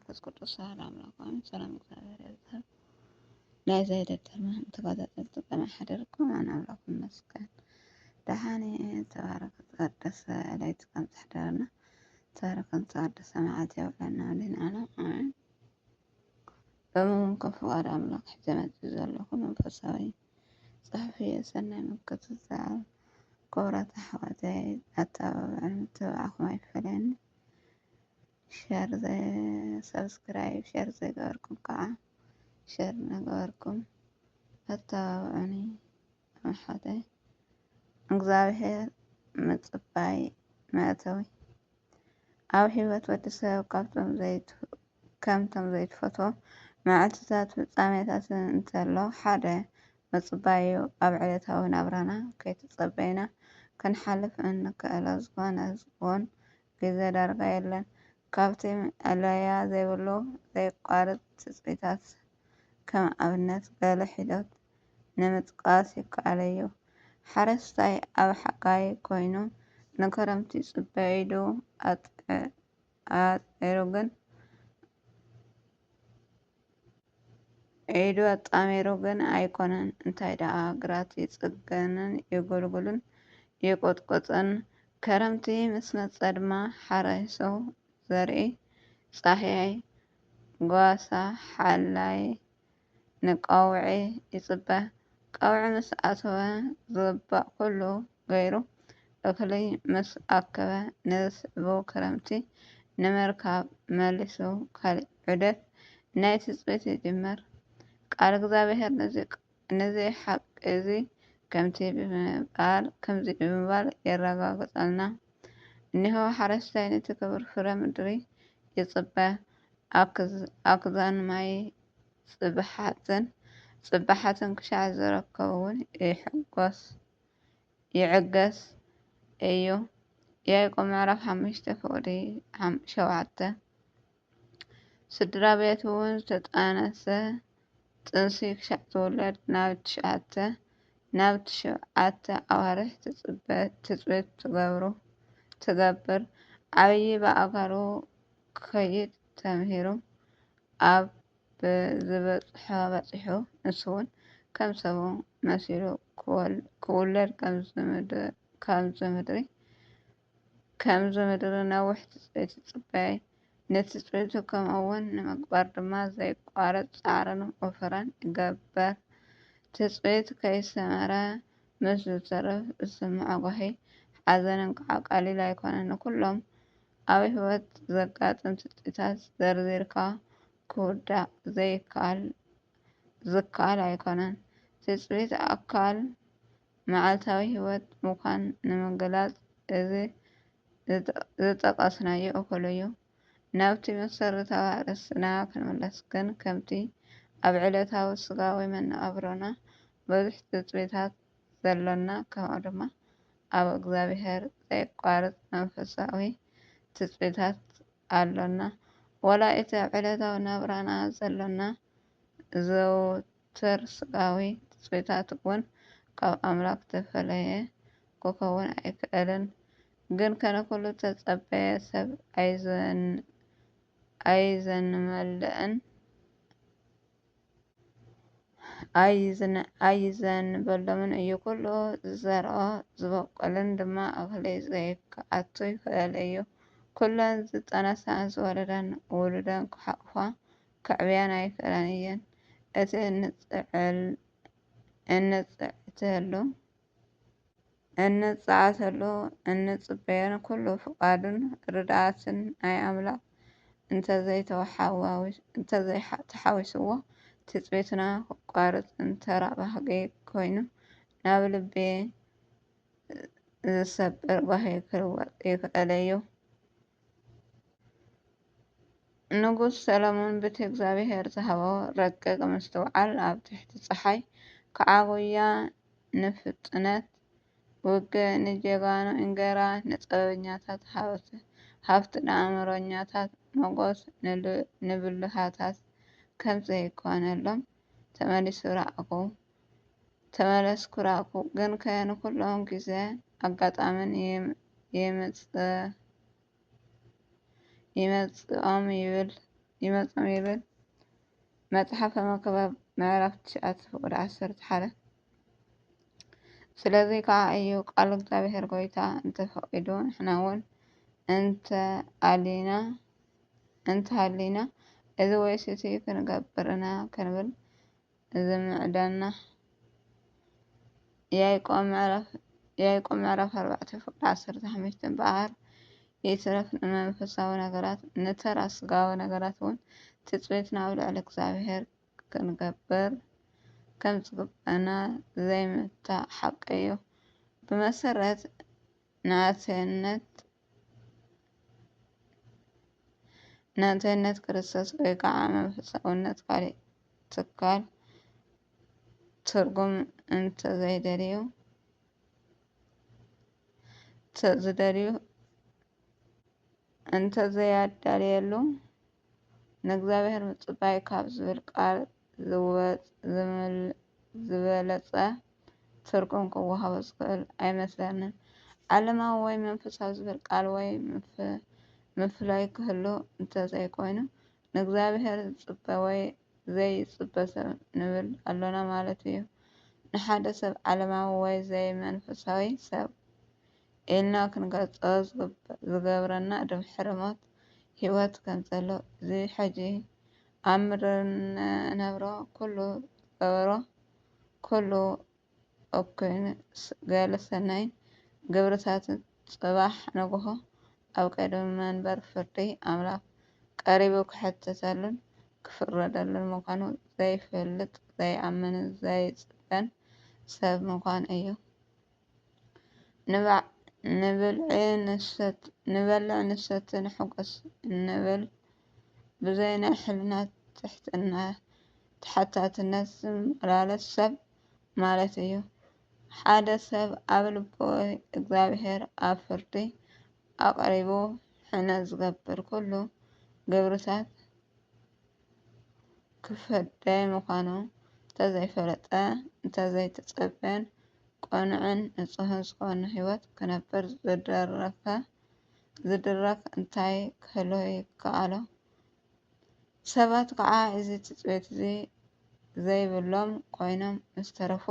መንፈስ ቅዱስ አሐዱ አምላክ አሜን። ሰላም እግዚአብሔር ይብዛል። ናይ ዘይደተማ ተከታተልቲ ቀና ሓደርኩም ኣነ ኣምላክ ይመስገን። ደሓኒ ተባረክ ተቀደሰ ለይቲ ከም ዝሕደረና ተባረከን ተቀደሰ መዓልቲ የብለና ሊናና ኣሜን። በምውን ከፍቃድ ኣምላክ ሕዘመት ዘለኹ መንፈሳዊ ጸሕፊ ሰናይ ምልክት ዝለዓል ክብረት ኣሕዋተይ ኣተባብዕን ምትብባዕኩም ኣይፈለየኒ። ሸር ሰብስክራይብ ሸር ዘይገበርኩም ከዓ ሸር ነገበርኩም ኣተባብዑኒ ኣሕዋተይ። እግዚአብሔር ምጽባይ መእተዊ ኣብ ሂወት ወዲ ሰብ ከምቶም ዘይትፈትዎ መዓልትታት ፍጻሜታት እንተሎ ሓደ ምጽባይ እዩ። ኣብ ዕለታዊ ናብራና ከይተጸበይና ክንሓልፍ እንክእል ዝኾን ግዜ ዳርጋ የለን። ካብቲ ኣለያ ዘይብሉ ዘይቋርጥ ትጽቢታት ከም ኣብነት ገለ ሒደት ንምጥቃስ ይከኣል እዩ። ሓረስታይ ኣብ ሓጋይ ኮይኑ ንክረምቲ ይጽበይ ኢሉ ኣጣሚሩ ግን ኣይኮነን። እንታይ ደኣ ግራት ይጽገንን ይጉልጉልን ይቆጥቁጥን። ክረምቲ ምስ መጸ ድማ ሓረሱ ዘርኢ ጻህያይ ጓሳ ሓላይ ንቀውዒ ይጽበ። ቀውዒ ምስ ኣተወ ዝግባእ ኩሉ ገይሩ እኽሊ ምስ ኣከበ ንዝስዕቦ ክረምቲ ንምርካብ መሊሱ ካሊእ ዑደት ናይ ትጽቢት ይጅምር። ቃል እግዚአብሔር ነዚ ሓቂ እዚ ከምዚ ብምባል የረጋግጸልና። እነሆ ሓረስታይ ነቲ ክቡር ፍረ ምድሪ ይጽበ፣ ኣክዛን ማይ ጽባሓትን ክሻዕ ዝረከብ እውን ይዕገስ እዩ። ያዕቆብ ምዕራፍ 5:7 ስድራ ቤት እውን ዝተጣነሰ ጥንሲ ክሻዕ ትውለድ ናብ 9 ኣዋርሕ ትጽቢት ትገብር። ዓብይ በኣጋሩ ክኸይድ ተምሂሩ ኣብ ዝበጽሖ በጺሑ ንሱ እውን ከም ሰቡ መሲሉ ክውለድ ከምዚ ምድሪ ነዊሕ ትጽቢት ይጽበይ። ንትጽቢቱ ከምኡውን ንምግባር ድማ ዘይቋረጽ ጻዕርን ወፈራን ይገበር። ትጽቢት ከይሰመረ ምስ ዝተርፍ ዝስምዖ ጓሂ ሓዘንን ከዓ ቀሊል ኣይኮነን። ንኩሎም ኣብ ሂወት ዘጋጥም ትጽቢታት ዘርዚርካ ክውዳእ ዝከኣል ኣይኮነን። ትጽቢት ኣካል መዓልታዊ ሂወት ምዃን ንምግላጽ እዚ ዝጠቐስናዮ እኹል እዩ። ናብቲ መሰረታዊ ኣርእስትና ክንምለስ ግን ከምቲ ኣብ ዕለታዊ ስጋዊ መነባብሮና ብዙሕ ትጽቢታት ዘሎና ከምኡ ድማ ኣብ እግዚአብሔር ዘይቋርጽ መንፈሳዊ ትጽቢታት ኣሎና። ዋላ እቲ ኣብ ዕለታዊ ናብራና ዘሎና ዘውትር ስጋዊ ትጽቢታት እውን ካብ ኣምላክ ዝተፈለየ ክኸውን ኣይክእልን። ግን ከነኩሉ ተጸበየ ሰብ ኣይዘንበሎምን እዩ። ኩሉ ዝዘርኦ ዝበቆለን ድማ እኽሊ ዘይከኣቱ ይኽእል እዩ። ኩለን ዝጠነሳ ዝወለዳን ውሉደን ክሓቁፋ ክዕብያን ኣይክእላን እየን። እቲ እንጻዓተሉ እንጽበዮን ኩሉ ፍቃድን ርድኣትን ናይ ኣምላክ እንተዘይተሓዊስዎ ትጽቢትና ክቋርጽን ተራ ባህጊ ኮይኑ ናብ ልቢ ዝሰብር ጓሂ ክልወጥ ይክእል እዩ። ንጉስ ሰሎሞን በቲ እግዚአብሔር ዝሃቦ ረቂቕ ምስትውዓል ኣብ ትሕቲ ጸሓይ ክዓብያ ንፍጥነት ውግእ ንጀጋኑ እንጌራ ንጥበበኛታት ሃፍቲ ንኣእምሮኛታት ሞገስ ንብልሃታት ከም ዘይኮነሎም ተመለስኩ ረኣኩ። ግን ንኩሎም ግዜ ኣጋጣምን ይመጽኦም ይብል ይመጾም ይብል መጽሐፈ መክብብ ምዕራፍ 9 ፍቅዲ 11 ስለዚ ከዓ እዩ ቃል እግዚአብሔር ጎይታ እንተፈቂዱ ንሕና እውን እንተሃሊና እዚ ወይስ እቲ ክንገብር ኢና ክንብል ዝምዕደና። ያዕቆብ ምዕራፍ 4 ፍቅዲ 15 በዓር ይትረፍ ንመንፈሳዊ ነገራት ንተራ ስጋዊ ነገራት እውን ትፅቢትና ኣብ ልዕሊ እግዚአብሔር ክንገብር ከም ዝግበአና ዘይምታእ ሓቂ እዩ። ብመሰረት ናንተነት ክርስቶስ ወይ ከዓ መንፈሳውነት ካሊእ ትካል ትርጉም እንተዘያዳልየሉ ንእግዚአብሔር ምጽባይ ካብ ዝብል ቃል ዝበለጸ ትርጉም ክወሃቦ ዝኽእል ኣይመስለንን። ዓለማዊ ወይ መንፈሳዊ ዝብል ቃል ወይ ምፍላይ ክህሉ እንተዘይኮይኑ ንእግዚአብሔር ዝጽበ ወይ ዘይጽበ ሰብ ንብል ኣሎና ማለት እዩ። ንሓደ ሰብ ዓለማዊ ወይ ዘይመንፈሳዊ ሰብ ኢልና ክንገልጾ ዝገብረና ድሕሪ ሞት ህይወት ከም ዘሎ እዚ ሕጂ ኣብ ምድር ነብሮ ኩሉ ዝገበሮ ኩሉ እኩይን ገለ ሰናይን ግብርታትን ጽባሕ ንግሆ ኣብ ቅድሚ መንበር ፍርዲ ኣምላክ ቀሪቡ ክሕተተሉን ክፍረደሉን ምዃኑ ዘይፈልጥ ዘይኣምን ዘይጽበን ሰብ ምዃን እዩ። ንበልዕ ንሰቲ ንሕጐስ እንብል ብዘይ ናይ ሕሊና ተሓታትነት ዝመላለስ ሰብ ማለት እዩ። ሓደ ሰብ ኣብ ልቡ እግዚአብሔር ኣብ ፍርዲ ኣቅሪቡ ሕነ ዝገብር ኩሉ ግብርታት ክፍደይ ምዃኑ እንተዘይፈለጠ እንተዘይተጸበየን ቁኑዕን ንጹህን ዝኾነ ህይወት ክነብር ዝድረኽ እንታይ ክህሉ ይከኣሎ? ሰባት ከዓ እዚ ትጽቢት እዚ ዘይብሎም ኮይኖም ምስተረፉ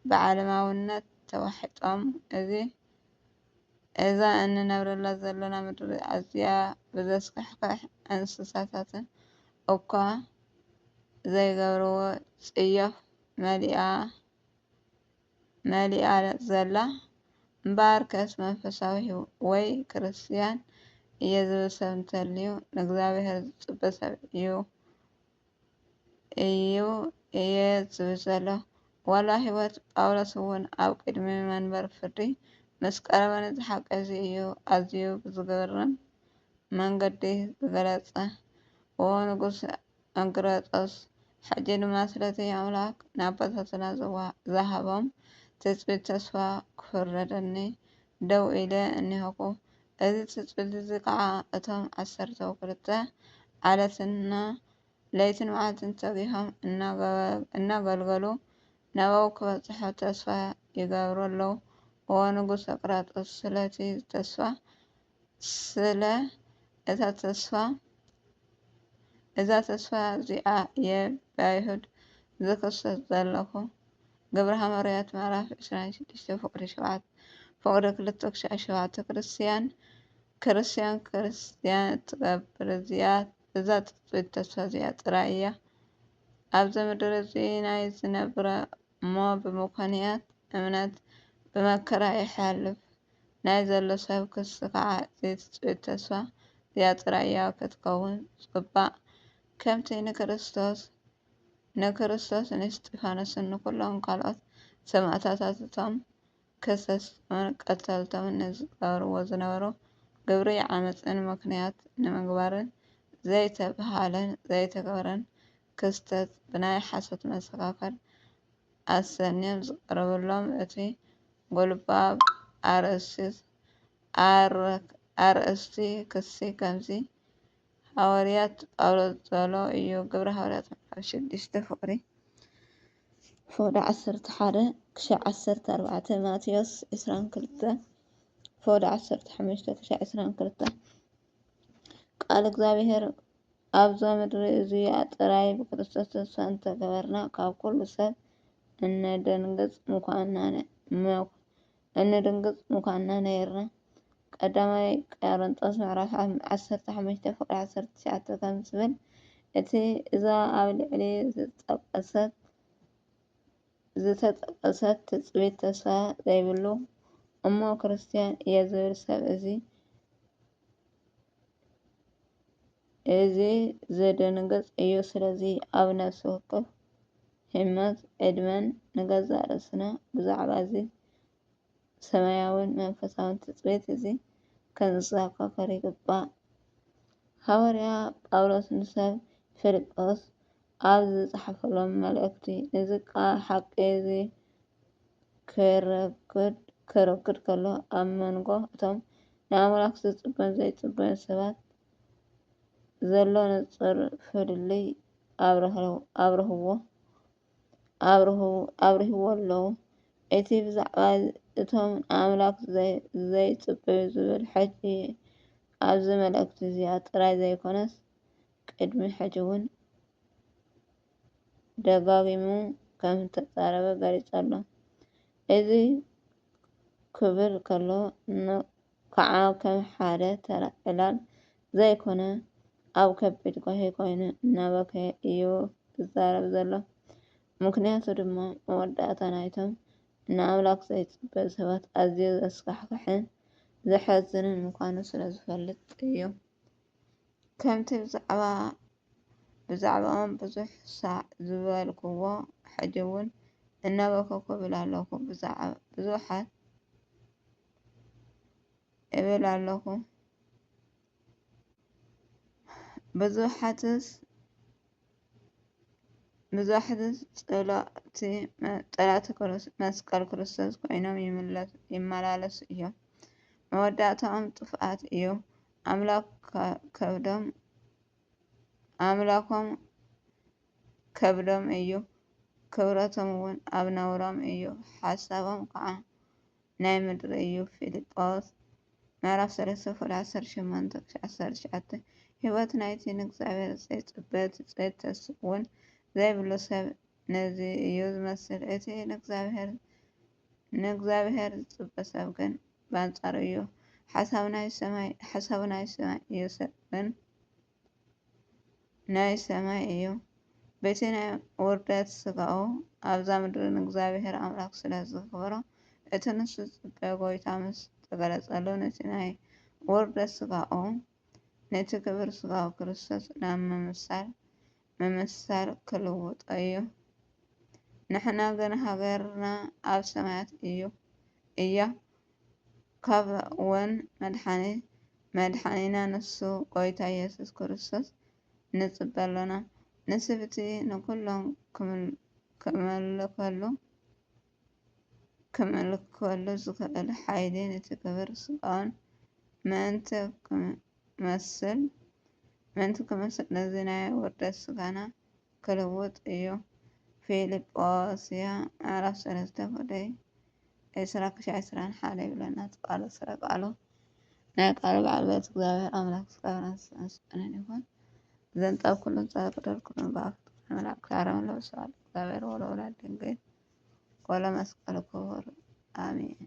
ብዓለማውነት ተዋሒጦም እዛ እንነብረላ ዘለና ምድሪ ኣዝያ ብዘስካሕክሕ እንስሳታትን እኳ ዘይገብርዎ ጽያፍ መሊኣ ዘላ እምበር ከስ መንፈሳዊ ወይ ክርስቲያን እየ ዝብል ሰብ እንተልዩ ንእግዚአብሔር ዝጽበ ሰብ እዩ እየ ዝብል ዘሎ። ዋላ ህይወት ጳውሎስ እውን ኣብ ቅድሚ መንበር ፍርዲ ምስ ቀረበ ነዚ ሓቂ እዚ እዩ ኣዝዩ ብዝገርም መንገዲ ዝገለጸ። ንጉስ ኣግሪጦስ ሕጂ ድማ ስለቲ ኣምላክ ንኣቦታትና ዝሃቦም ትጽቢት ተስፋ ክፍረደኒ ደው ኢለ እኒሀኩ። እዚ ትጽቢት እዚ ከዓ እቶም 12 ዓለትና ለይትን መዓልትን ተጊሆም እናገልገሉ ናብኡ ክበጽሑ ተስፋ ይገብሩ ኣለዉ። ንጉስ ኣቅራጦስ ስለቲ ተስፋ እዛ ተስፋ እዚኣ እየ ብኣይሁድ ዝክሰስ ዘለኹ። ግብረ ሐዋርያት ምዕራፍ 26 ፍቅዲ 7 ፍቅዲ 2-7 ክርስቲያን ትገብር እዛ ትጽቢት ተስፋ እዚኣ ጥራይ እያ። ኣብዚ ምድሪ እዚ ናይ ዝነብረ እሞ ብምኽንያት እምነት ብመከራ ይሓልፍ ናይ ዘሎ ሰብ ክስ ከዓ እዚ ትጽቢት ተስፋ እዚኣ ጥራይ እያ ክትከውን ዝግባእ ከምቲ ንክርስቶስ ንእስጢፋኖስን ንኩሎም ካልኦት ሰማዕታቶም ከሰስቶምን ቀተልቶምን ንዝገብርዎ ዝነበሩ ግብሪ ዓመፅን ምክንያት ንምግባርን ዘይተባሃለን ዘይተገበረን ክስተት ብናይ ሓሶት መሰኻኸር ኣሰንዮም ዝቐረበሎም እቲ ጉልባብ ኣርእስቲ ክሲ ከምዚ ሐዋርያት ጳውሎስ ዘሎ እዩ። ግብረ ሐዋርያት ምዕራፍ 6 ፍቅዲ 11-14 ማቴዎስ 22 ፍቅዲ 15-22 ቃል እግዚአብሔር ኣብዛ ምድሪ እዚኣ ጥራይ ብክርስቶስ ተስፋ እንተገበርና ካብ ኩሉ ሰብ እንድንግፅ ምኳንና ነይርና። ቀዳማይ ቆሮንጦስ ምዕራፍ 15:19 ከም ዝብል እቲ እዛ ኣብ ላዕሊ ዝተጠቀሰት ትፅቢት ተስፋ ዘይብሉ እሞ ክርስቲያን እየ ዝብል ሰብ እዚ ዘደንግፅ እዩ። ስለዚ ኣብ ነፍሲ ወከፍ ህይመት ዕድመን ንገዛእ ርእስና ብዛዕባ እዚ ሰማያውን መንፈሳውን ትፅቢት እዚ ክንዘካከር ይግባእ። ሃዋርያ ጳውሎስ ንሰብ ፊልጶስ ኣብ ዝፀሓፈሎም መልእክቲ ነዚ ሓቂ እዚ ከረክድ ከሎ ኣብ መንጎ እቶም ንኣምላክ ዝፅበዩን ዘይፅበዩን ሰባት ዘሎ ንፁር ፍልልይ ኣብርህዎ ኣለዉ። እቲ ብዛዕባ እቶም ንኣምላክ ዘይፅበዩ ዝብል ሕጂ ኣብዚ መልእክቲ እዚኣ ጥራይ ዘይኮነስ ቅድሚ ሕጂ እውን ደጋጊሙ ከም ዝተዛረበ ገሊፁ ኣሎ። እዚ ክብል ከሎ ከዓ ከም ሓደ ተራ ዕላል ዘይኮነ ኣብ ከቢድ ጓሂ ኮይኑ እናበከየ እዩ ዝዛረብ ዘሎ። ምክንያቱ ድማ መወዳእታ ናይቶም ንኣምላክ ዘይፅበዩ ሰባት ኣዝዩ ዘስካሕክሕን ዘሕዝንን ምኳኑ ስለዝፈልጥ እዩ። ከምቲ ብዛዕባኦም ብዙሕ ሳዕ ዝበልክዎ ሕጂ እውን እናበከኩ እብል ኣለኹ። ብዙሓትስ ፀላእቲ መስቀል ክርስቶስ ኮይኖም ይመላለሱ እዮም። መወዳእትኦም ጥፍኣት እዩ። ኣምላኮም ከብዶም እዩ። ክብረቶም እውን ኣብ ነውሮም እዩ። ሓሳቦም ከዓ ናይ ምድሪ እዩ። ፊልጶስ ምዕራፍ 3:18-19 ህይወት ናይቲ ንእግዚኣብሔር ዘይፅበ ትፅቢት እውን ዘይብሉ ሰብ ነዚ እዩ ዝመስል። እቲ ንእግዚኣብሔር ዝፅበ ሰብ ግን ብኣንፃሩ እዩ። ሓሳቡ ናይ ሰማይ እዩ። በቲ ናይ ውርደት ስጋኡ ኣብዛ ምድሪ ንእግዚኣብሔር ኣምላክ ስለ ዘክብሮ እቲ ንሱ ዝፅበዮ ጎይታ ምስ ተገለፀሉ ነቲ ናይ ውርደት ስጋኡ ነቲ ክብሪ ስጋኡ ክርስቶስ ናብ ምምሳል ክልውጦ እዩ። ንሕና ግን ሃገርና ኣብ ሰማያት እያ። ካብኡውን መድሓኒና ንሱ ጎይታ ኢየሱስ ክርስቶስ ንፅበ ኣለና። ንስብቲ ንኩሎም ክምልከሉ ዝክእል ሓይሊ ነቲ ክብሪ ስጋኡን ምእንቲ ክመስል ነዚ ናይ ውርደት ስጋና ክልውጥ እዩ። ፊልጶስያ ምዕራፍ 3:20-21 ይብለና እቲ ቃል ስረ ቃሉ። ናይ ቃሉ በዓል ቤት እግዚአብሔር ኣምላክ ስጋና ዝመስገነ ይሁን። ዘንጣብ ኩሉ ዘቅደር ኩሉ ብኣፍት መላእክት ኣርያም ለብሰዋል እግዚአብሔር ወለወላዲቱ ድንግል ወለመስቀሉ ክቡር አሜን።